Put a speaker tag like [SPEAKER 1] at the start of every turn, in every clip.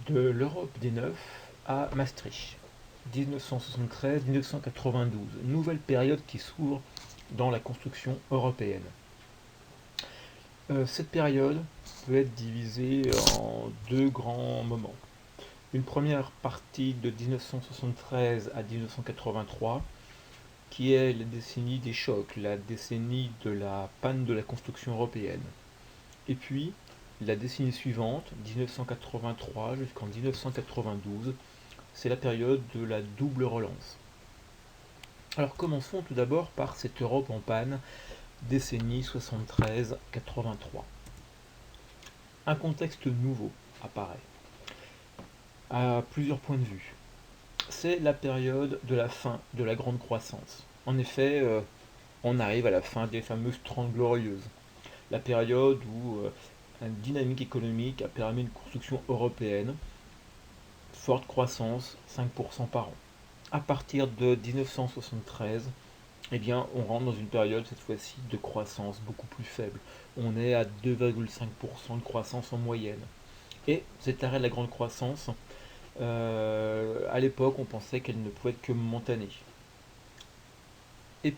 [SPEAKER 1] De l'Europe des Neufs à Maastricht, 1973-1992, nouvelle période qui s'ouvre dans la construction européenne. Cette période peut être divisée en deux grands moments. Une première partie de 1973 à 1983, qui est la décennie des chocs, la décennie de la panne de la construction européenne. Et puis, la décennie suivante, 1983 jusqu'en 1992, c'est la période de la double relance. Alors commençons tout d'abord par cette Europe en panne, décennie 73-83. Un contexte nouveau apparaît, à plusieurs points de vue. C'est la période de la fin de la grande croissance. En effet, on arrive à la fin des fameuses 30 glorieuses. La période où une dynamique économique a permis une construction européenne, forte croissance, 5% par an. À partir de 1973, eh bien, on rentre dans une période, cette fois-ci, de croissance beaucoup plus faible. On est à 2,5% de croissance en moyenne. Et cet arrêt de la grande croissance, à l'époque, on pensait qu'elle ne pouvait être que momentanée. Dans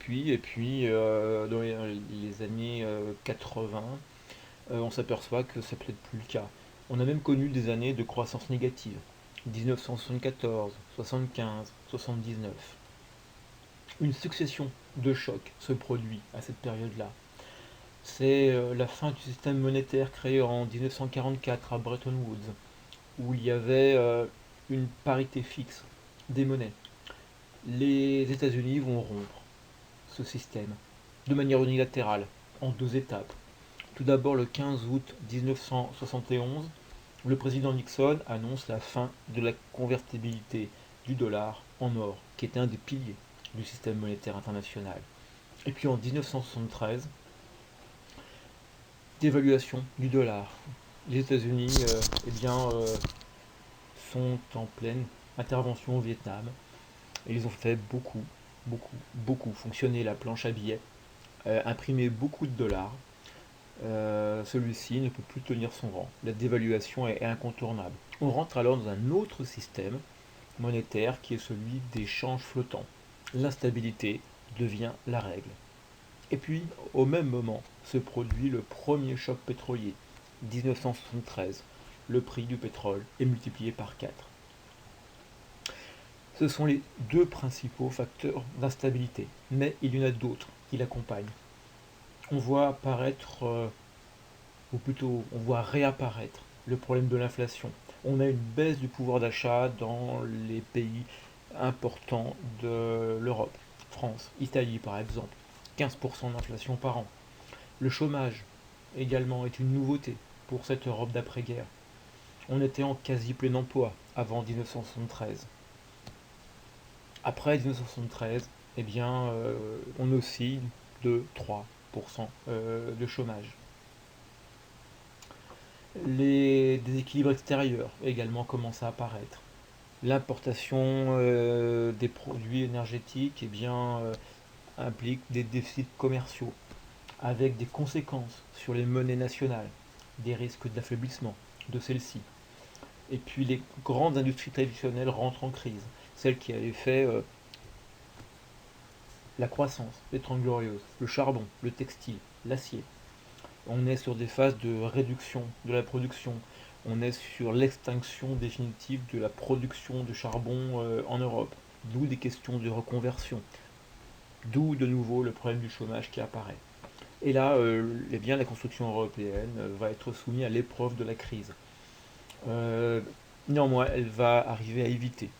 [SPEAKER 1] les années 80, on s'aperçoit que c'est peut-être plus le cas. On a même connu des années de croissance négative. 1974, 75, 79. Une succession de chocs se produit à cette période-là. C'est la fin du système monétaire créé en 1944 à Bretton Woods, où il y avait une parité fixe des monnaies. Les États-Unis vont rompre ce système de manière unilatérale, en deux étapes. Tout d'abord, le 15 août 1971, le président Nixon annonce la fin de la convertibilité du dollar en or, qui était un des piliers du système monétaire international. Et puis en 1973, dévaluation du dollar. Les États-Unis sont en pleine intervention au Vietnam et ils ont fait beaucoup fonctionner la planche à billets, imprimer beaucoup de dollars. Celui-ci ne peut plus tenir son rang. La dévaluation est incontournable. On rentre alors dans un autre système monétaire qui est celui des changes flottants. L'instabilité devient la règle. Et puis, au même moment, se produit le premier choc pétrolier, 1973. Le prix du pétrole est multiplié par 4. Ce sont les deux principaux facteurs d'instabilité, mais il y en a d'autres qui l'accompagnent. On voit apparaître, ou plutôt on voit réapparaître le problème de l'inflation. On a une baisse du pouvoir d'achat dans les pays importants de l'Europe. France, Italie par exemple, 15% d'inflation par an. Le chômage également est une nouveauté pour cette Europe d'après-guerre. On était en quasi plein emploi avant 1973. Après 1973, eh bien, on oscille de 3% de chômage. Les déséquilibres extérieurs également commencent à apparaître. L'importation des produits énergétiques implique des déficits commerciaux avec des conséquences sur les monnaies nationales, des risques d'affaiblissement de celles-ci. Et puis les grandes industries traditionnelles rentrent en crise, celles qui avaient fait la croissance, les 30 glorieuses, le charbon, le textile, l'acier. On est sur des phases de réduction de la production, on est sur l'extinction définitive de la production de charbon en Europe, d'où des questions de reconversion, d'où de nouveau le problème du chômage qui apparaît. Et là, la construction européenne va être soumise à l'épreuve de la crise. Euh, Néanmoins, elle va arriver à éviter.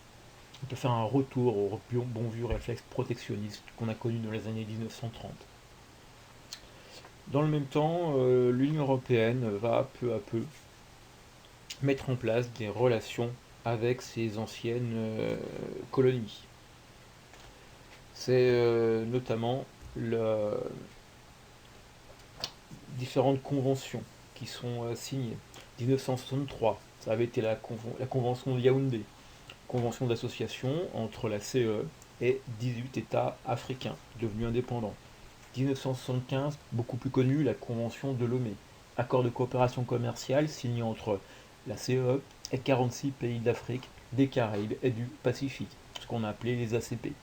[SPEAKER 1] On peut faire un retour au bon vieux réflexe protectionniste qu'on a connu dans les années 1930. Dans le même temps, l'Union européenne va peu à peu mettre en place des relations avec ses anciennes colonies. C'est notamment différentes conventions qui sont signées. 1963, ça avait été la convention de Yaoundé, convention d'association entre la CE et 18 États africains devenus indépendants. 1975, beaucoup plus connue, la convention de Lomé, accord de coopération commerciale signé entre la CE et 46 pays d'Afrique, des Caraïbes et du Pacifique, ce qu'on a appelé les ACP.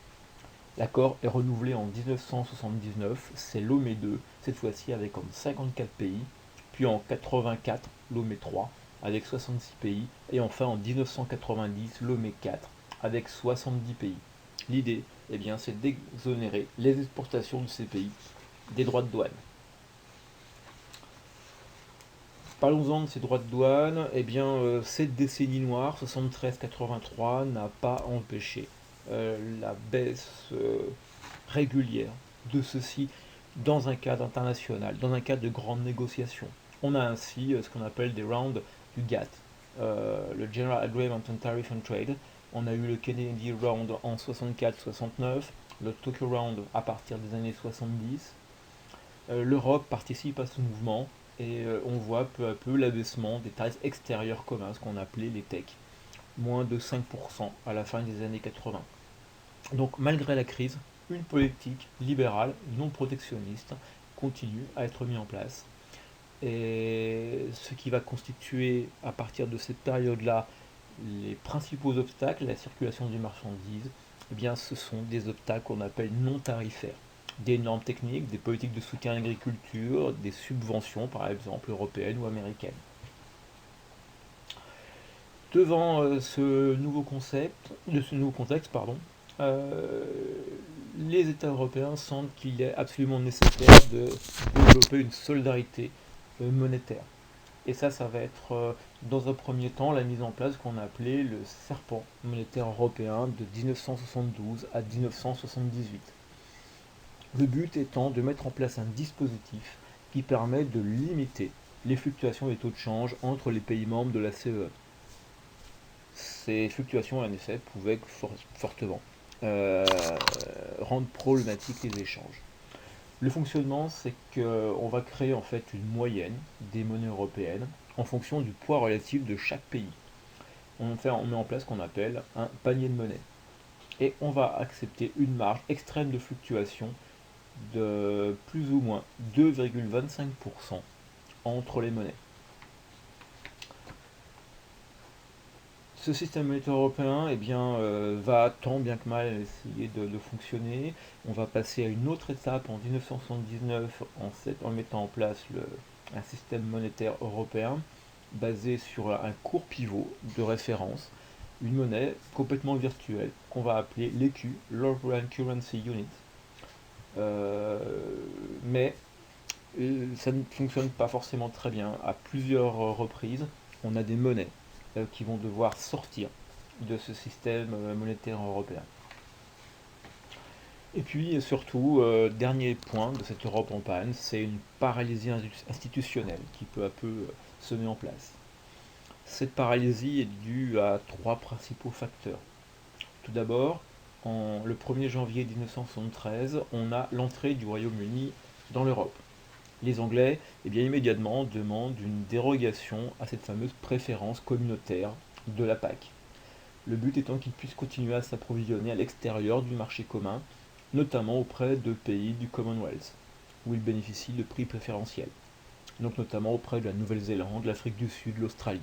[SPEAKER 1] L'accord est renouvelé en 1979, c'est Lomé 2, cette fois-ci avec comme 54 pays, puis en 84, Lomé 3, avec 66 pays, et enfin en 1990, Lomé 4, avec 70 pays. L'idée, eh bien, c'est d'exonérer les exportations de ces pays des droits de douane. Parlons-en de ces droits de douane. Eh bien, cette décennie noire, 73-83, n'a pas empêché la baisse régulière de ceci dans un cadre international, dans un cadre de grandes négociations. On a ainsi ce qu'on appelle des rounds du GATT, le General Agreement on Tariff and Trade. On a eu le Kennedy Round en 64-69, le Tokyo Round à partir des années 70. L'Europe participe à ce mouvement et on voit peu à peu l'abaissement des tarifs extérieurs communs, ce qu'on appelait les TEC, moins de 5% à la fin des années 80. Donc malgré la crise, une politique libérale, non protectionniste, continue à être mise en place. Et ce qui va constituer à partir de cette période-là les principaux obstacles à la circulation des marchandises, eh bien, ce sont des obstacles qu'on appelle non tarifaires. Des normes techniques, des politiques de soutien à l'agriculture, des subventions par exemple européennes ou américaines. Devant ce nouveau contexte, euh, les États européens sentent qu'il est absolument nécessaire de développer une solidarité monétaire. Et ça va être dans un premier temps la mise en place qu'on a appelé le serpent monétaire européen de 1972 à 1978. Le but étant de mettre en place un dispositif qui permet de limiter les fluctuations des taux de change entre les pays membres de la CEE. Ces fluctuations, en effet, pouvaient fortement rendre problématiques les échanges. Le fonctionnement, c'est qu'on va créer en fait une moyenne des monnaies européennes en fonction du poids relatif de chaque pays. On met en place ce qu'on appelle un panier de monnaie. Et on va accepter une marge extrême de fluctuation de plus ou moins 2,25% entre les monnaies. Ce système monétaire européen va tant bien que mal essayer de fonctionner. On va passer à une autre étape en 1979 en mettant en place un système monétaire européen basé sur un court pivot de référence, une monnaie complètement virtuelle qu'on va appeler l'ECU, l'European Currency Unit. Mais ça ne fonctionne pas forcément très bien. À plusieurs reprises, on a des monnaies qui vont devoir sortir de ce système monétaire européen. Et puis surtout, dernier point de cette Europe en panne, c'est une paralysie institutionnelle qui peu à peu se met en place. Cette paralysie est due à trois principaux facteurs. Tout d'abord, le 1er janvier 1973, on a l'entrée du Royaume-Uni dans l'Europe. Les Anglais, immédiatement, demandent une dérogation à cette fameuse préférence communautaire de la PAC. Le but étant qu'ils puissent continuer à s'approvisionner à l'extérieur du marché commun, notamment auprès de pays du Commonwealth, où ils bénéficient de prix préférentiels, donc notamment auprès de la Nouvelle-Zélande, l'Afrique du Sud, l'Australie.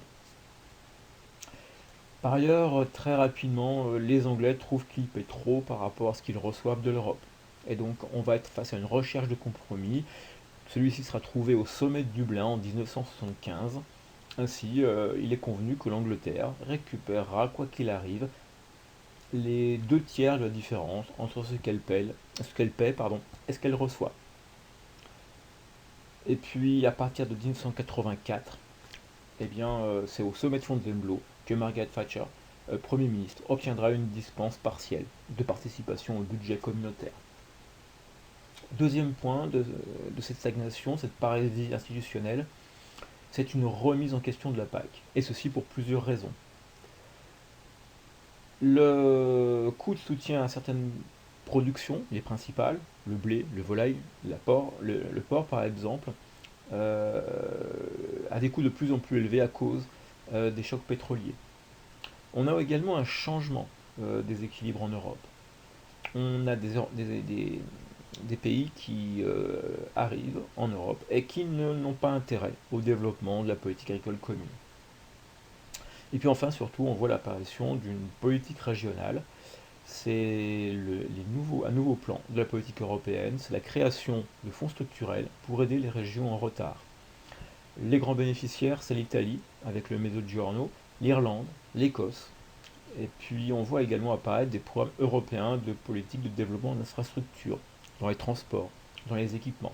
[SPEAKER 1] Par ailleurs, très rapidement, les Anglais trouvent qu'ils paient trop par rapport à ce qu'ils reçoivent de l'Europe. Et donc on va être face à une recherche de compromis. Celui-ci sera trouvé au sommet de Dublin en 1975. Ainsi, il est convenu que l'Angleterre récupérera, quoi qu'il arrive, les 2 tiers de la différence entre ce qu'elle paie et ce qu'elle reçoit. Et puis, à partir de 1984, c'est au sommet de Fontainebleau que Margaret Thatcher, Premier ministre, obtiendra une dispense partielle de participation au budget communautaire. Deuxième point de cette stagnation, cette paralysie institutionnelle, c'est une remise en question de la PAC, et ceci pour plusieurs raisons. Le coût de soutien à certaines productions, les principales, le blé, le volaille, le porc par exemple, a des coûts de plus en plus élevés à cause des chocs pétroliers. On a également un changement des équilibres en Europe. On a des pays qui arrivent en Europe et qui n'ont pas intérêt au développement de la politique agricole commune. Et puis enfin, surtout, on voit l'apparition d'une politique régionale. C'est un nouveau plan de la politique européenne, c'est la création de fonds structurels pour aider les régions en retard. Les grands bénéficiaires, c'est l'Italie, avec le Mezzogiorno, l'Irlande, l'Écosse. Et puis on voit également apparaître des programmes européens de politique de développement d'infrastructures, dans les transports, dans les équipements.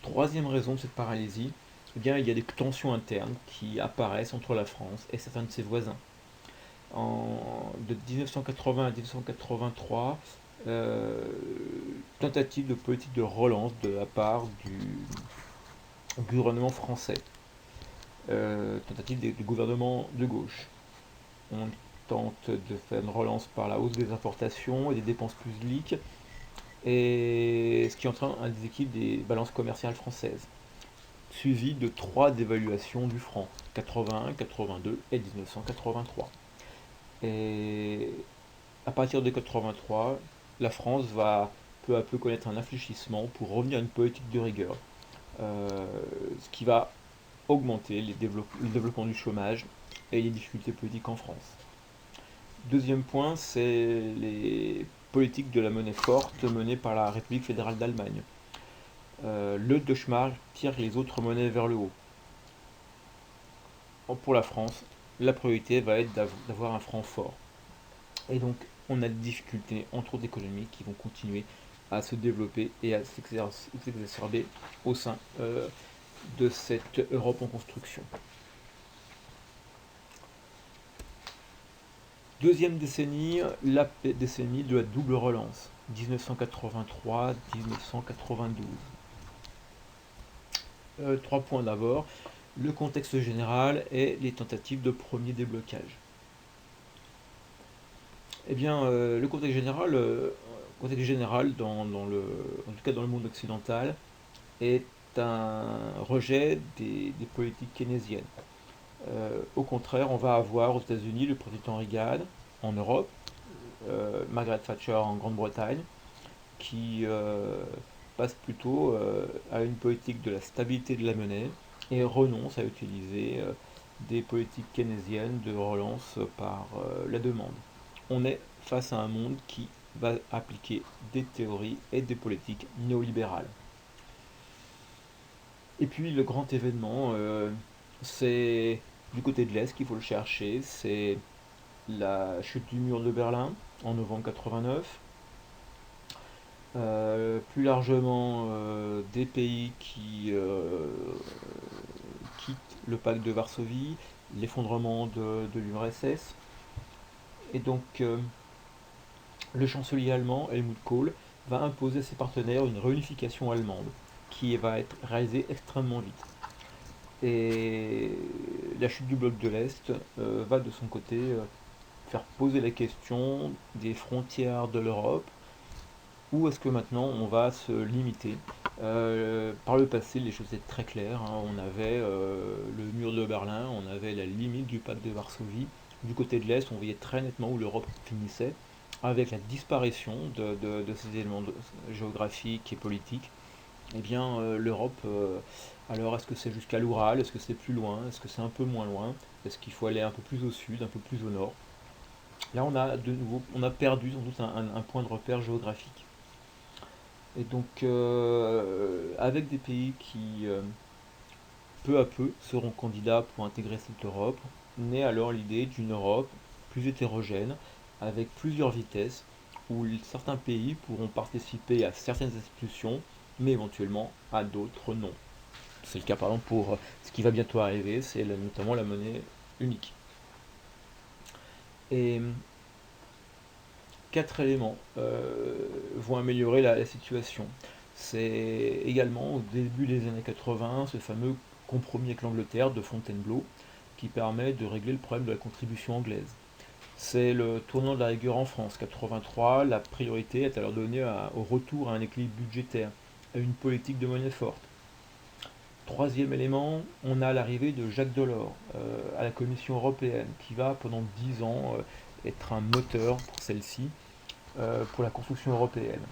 [SPEAKER 1] Troisième raison de cette paralysie, eh bien, il y a des tensions internes qui apparaissent entre la France et certains de ses voisins. De 1980 à 1983, tentative de politique de relance de la part du gouvernement français, tentative du gouvernement de gauche. On tente de faire une relance par la hausse des importations et des dépenses publiques, et ce qui entraîne un déséquilibre des balances commerciales françaises, suivi de 3 dévaluations du franc, 81, 82 et 1983. Et à partir de 83, la France va peu à peu connaître un infléchissement pour revenir à une politique de rigueur, ce qui va augmenter le développement du chômage et les difficultés politiques en France. Deuxième point, c'est les politiques de la monnaie forte menées par la République fédérale d'Allemagne. Le Deutschmark tire les autres monnaies vers le haut. Pour la France, la priorité va être d'avoir un franc fort. Et donc, on a des difficultés, entre autres économiques, qui vont continuer à se développer et à s'exacerber au sein de cette Europe en construction. Deuxième décennie, la décennie de la double relance, 1983-1992. 3 points d'abord, le contexte général et les tentatives de premier déblocage. Eh bien, le contexte général en tout cas dans le monde occidental, est un rejet des politiques keynésiennes. Au contraire, on va avoir aux États-Unis le président Reagan, en Europe, Margaret Thatcher en Grande-Bretagne, qui passe plutôt à une politique de la stabilité de la monnaie et renonce à utiliser des politiques keynésiennes de relance par la demande. On est face à un monde qui va appliquer des théories et des politiques néolibérales. Et puis le grand événement, c'est du côté de l'Est qu'il faut le chercher, c'est la chute du mur de Berlin en novembre 89. Plus largement, des pays qui quittent le pacte de Varsovie, l'effondrement de l'URSS. Et donc, le chancelier allemand, Helmut Kohl, va imposer à ses partenaires une réunification allemande qui va être réalisée extrêmement vite. Et la chute du bloc de l'Est va de son côté faire poser la question des frontières de l'Europe. Où est-ce que maintenant on va se limiter? Par le passé, les choses étaient très claires, hein. On avait le mur de Berlin, on avait la limite du pacte de Varsovie. Du côté de l'Est, on voyait très nettement où l'Europe finissait, avec la disparition de ces éléments géographiques et politiques. Eh bien, l'Europe, alors est-ce que c'est jusqu'à l'Oural? Est-ce que c'est plus loin? Est-ce que c'est un peu moins loin? Est-ce qu'il faut aller un peu plus au sud, un peu plus au nord? Là, on a de nouveau, on a perdu sans doute un point de repère géographique. Et donc, avec des pays qui, peu à peu, seront candidats pour intégrer cette Europe, naît alors l'idée d'une Europe plus hétérogène, avec plusieurs vitesses, où certains pays pourront participer à certaines institutions, mais éventuellement à d'autres non. C'est le cas par exemple pour ce qui va bientôt arriver, c'est notamment la monnaie unique. Et 4 éléments vont améliorer la situation. C'est également au début des années 80 ce fameux compromis avec l'Angleterre de Fontainebleau qui permet de régler le problème de la contribution anglaise. C'est le tournant de la rigueur en France. 83, la priorité est alors donnée au retour à un équilibre budgétaire, à une politique de monnaie forte. Troisième élément, on a l'arrivée de Jacques Delors à la Commission européenne, qui va pendant 10 ans être un moteur pour celle-ci, pour la construction européenne.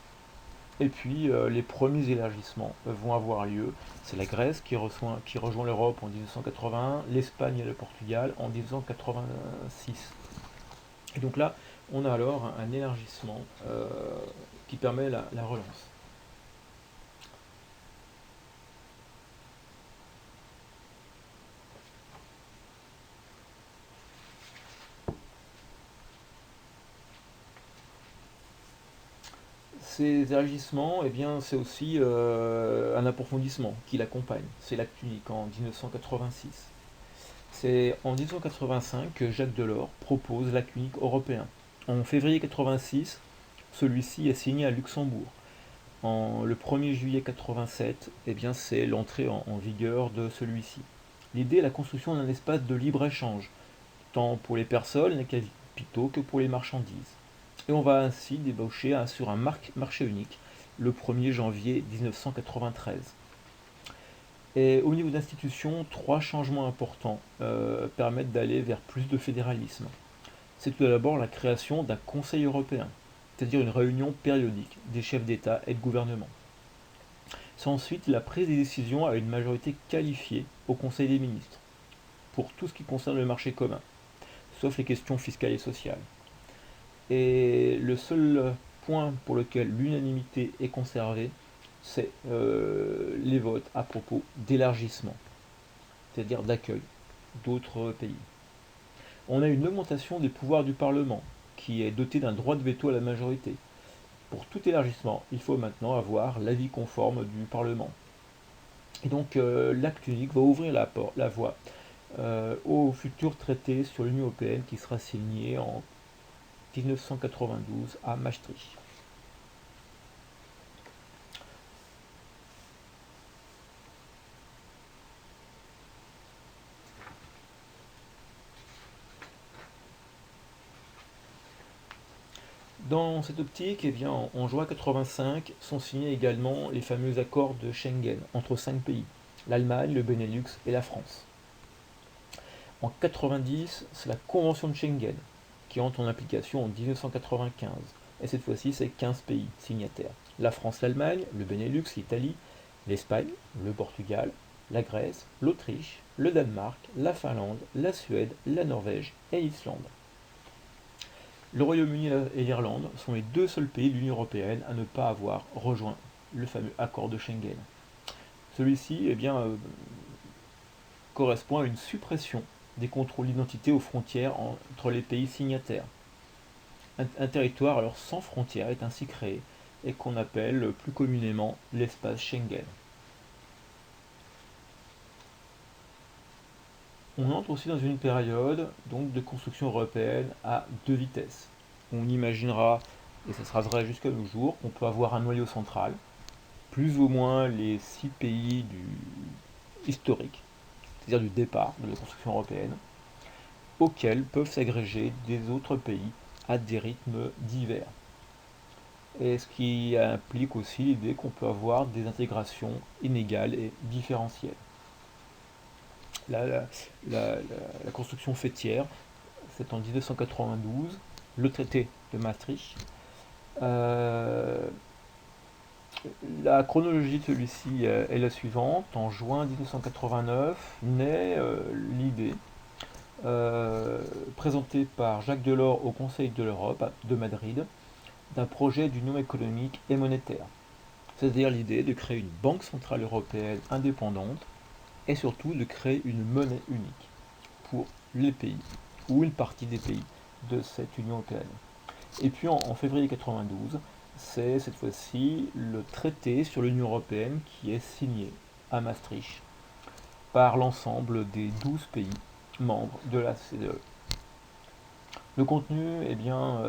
[SPEAKER 1] Et puis les premiers élargissements vont avoir lieu. C'est la Grèce qui rejoint l'Europe en 1981, l'Espagne et le Portugal en 1986. Et donc là, on a alors un élargissement qui permet la relance. Ces élargissements, eh bien, c'est aussi un approfondissement qui l'accompagne. C'est l'acte unique en 1986. C'est en 1985 que Jacques Delors propose l'acte unique européen. En février 86, celui-ci est signé à Luxembourg. Le 1er juillet 87, eh bien, c'est l'entrée en vigueur de celui-ci. L'idée est la construction d'un espace de libre-échange, tant pour les personnes, les capitaux que pour les marchandises. Et on va ainsi débaucher sur un marché unique le 1er janvier 1993. Et au niveau d'institutions, trois changements importants permettent d'aller vers plus de fédéralisme. C'est tout d'abord la création d'un Conseil européen, c'est-à-dire une réunion périodique des chefs d'État et de gouvernement. C'est ensuite la prise des décisions à une majorité qualifiée au Conseil des ministres, pour tout ce qui concerne le marché commun, sauf les questions fiscales et sociales. Et le seul point pour lequel l'unanimité est conservée, c'est les votes à propos d'élargissement, c'est-à-dire d'accueil d'autres pays. On a une augmentation des pouvoirs du Parlement, qui est doté d'un droit de veto à la majorité. Pour tout élargissement, il faut maintenant avoir l'avis conforme du Parlement. Et donc l'acte unique va ouvrir la voie au futur traité sur l'Union européenne qui sera signé en 1992 à Maastricht. Dans cette optique, eh bien, en juin 85 sont signés également les fameux accords de Schengen entre 5 pays, l'Allemagne, le Benelux et la France. En 90, c'est la Convention de Schengen qui entre en application en 1995. Et cette fois-ci, c'est 15 pays signataires. La France, l'Allemagne, le Benelux, l'Italie, l'Espagne, le Portugal, la Grèce, l'Autriche, le Danemark, la Finlande, la Suède, la Norvège et l'Islande. Le Royaume-Uni et l'Irlande sont les deux seuls pays de l'Union européenne à ne pas avoir rejoint le fameux accord de Schengen. Celui-ci eh bien, correspond à une suppression des contrôles d'identité aux frontières entre les pays signataires. Un territoire alors sans frontières est ainsi créé et qu'on appelle plus communément l'espace Schengen. On entre aussi dans une période donc, de construction européenne à deux vitesses. On imaginera, et ça sera vrai jusqu'à nos jours, qu'on peut avoir un noyau central, plus ou moins les 6 pays historiques, c'est-à-dire du départ de la construction européenne, auxquels peuvent s'agréger des autres pays à des rythmes divers. Et ce qui implique aussi l'idée qu'on peut avoir des intégrations inégales et différentielles. La construction fêtière, c'est en 1992, le traité de Maastricht. La chronologie de celui-ci est la suivante. En juin 1989 naît l'idée présentée par Jacques Delors au Conseil de l'Europe de Madrid d'un projet d'union économique et monétaire. C'est-à-dire l'idée de créer une banque centrale européenne indépendante et surtout de créer une monnaie unique pour les pays ou une partie des pays de cette Union européenne. Et puis en février 1992, c'est cette fois-ci le traité sur l'Union européenne qui est signé à Maastricht par l'ensemble des 12 pays membres de la CDE. Le contenu, eh bien,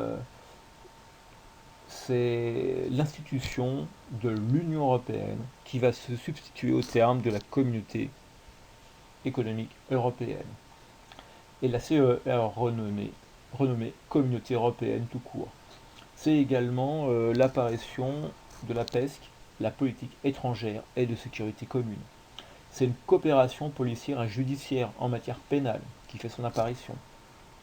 [SPEAKER 1] c'est l'institution de l'Union européenne qui va se substituer au terme de la communauté économique européenne. Et la CE est renommée Communauté européenne tout court. C'est également l'apparition de la PESC, la politique étrangère et de sécurité commune. C'est une coopération policière et judiciaire en matière pénale qui fait son apparition.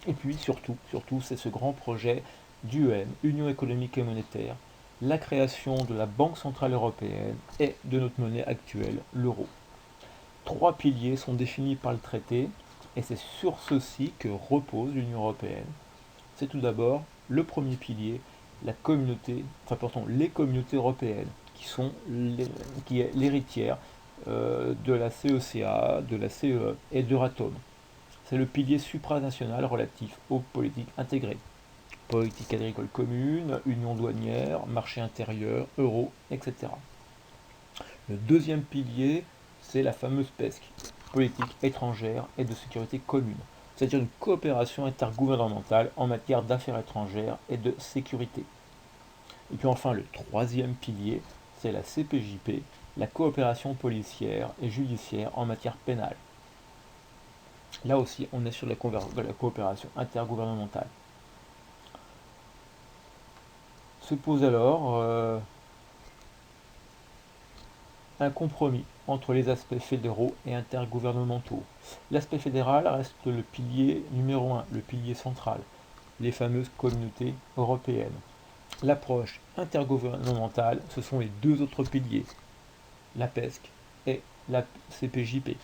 [SPEAKER 1] Et puis surtout, c'est ce grand projet d'UEM, Union économique et monétaire, la création de la Banque Centrale Européenne et de notre monnaie actuelle, l'euro. Trois piliers sont définis par le traité, et c'est sur ceux-ci que repose l'Union Européenne. C'est tout d'abord le premier pilier, les communautés européennes, qui est l'héritière de la CECA, de la CEE et d'Euratom. C'est le pilier supranational relatif aux politiques intégrées. Politique agricole commune, union douanière, marché intérieur, euro, etc. Le deuxième pilier, c'est la fameuse PESC, politique étrangère et de sécurité commune, c'est-à-dire une coopération intergouvernementale en matière d'affaires étrangères et de sécurité. Et puis enfin, le troisième pilier, c'est la CPJP, la coopération policière et judiciaire en matière pénale. Là aussi, on est sur la coopération intergouvernementale. Se pose alors un compromis entre les aspects fédéraux et intergouvernementaux. L'aspect fédéral reste le pilier numéro un, le pilier central, les fameuses communautés européennes. L'approche intergouvernementale, ce sont les deux autres piliers, la PESC et la CPJP.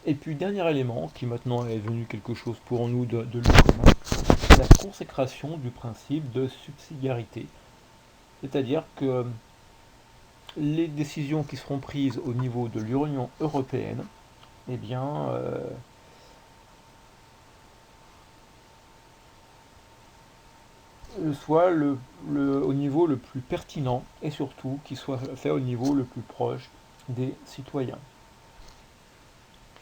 [SPEAKER 1] Et puis, dernier élément, qui maintenant est devenu quelque chose pour nous de commun, c'est la consécration du principe de subsidiarité. C'est-à-dire que les décisions qui seront prises au niveau de l'Union européenne, eh bien, soit au niveau le plus pertinent et surtout qui soit fait au niveau le plus proche des citoyens.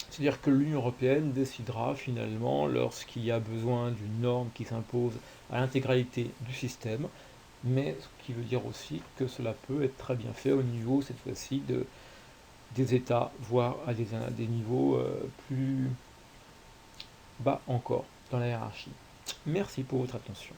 [SPEAKER 1] C'est-à-dire que l'Union européenne décidera finalement lorsqu'il y a besoin d'une norme qui s'impose à l'intégralité du système, mais ce qui veut dire aussi que cela peut être très bien fait au niveau, cette fois-ci, des États, voire à des niveaux plus bas encore dans la hiérarchie. Merci pour votre attention.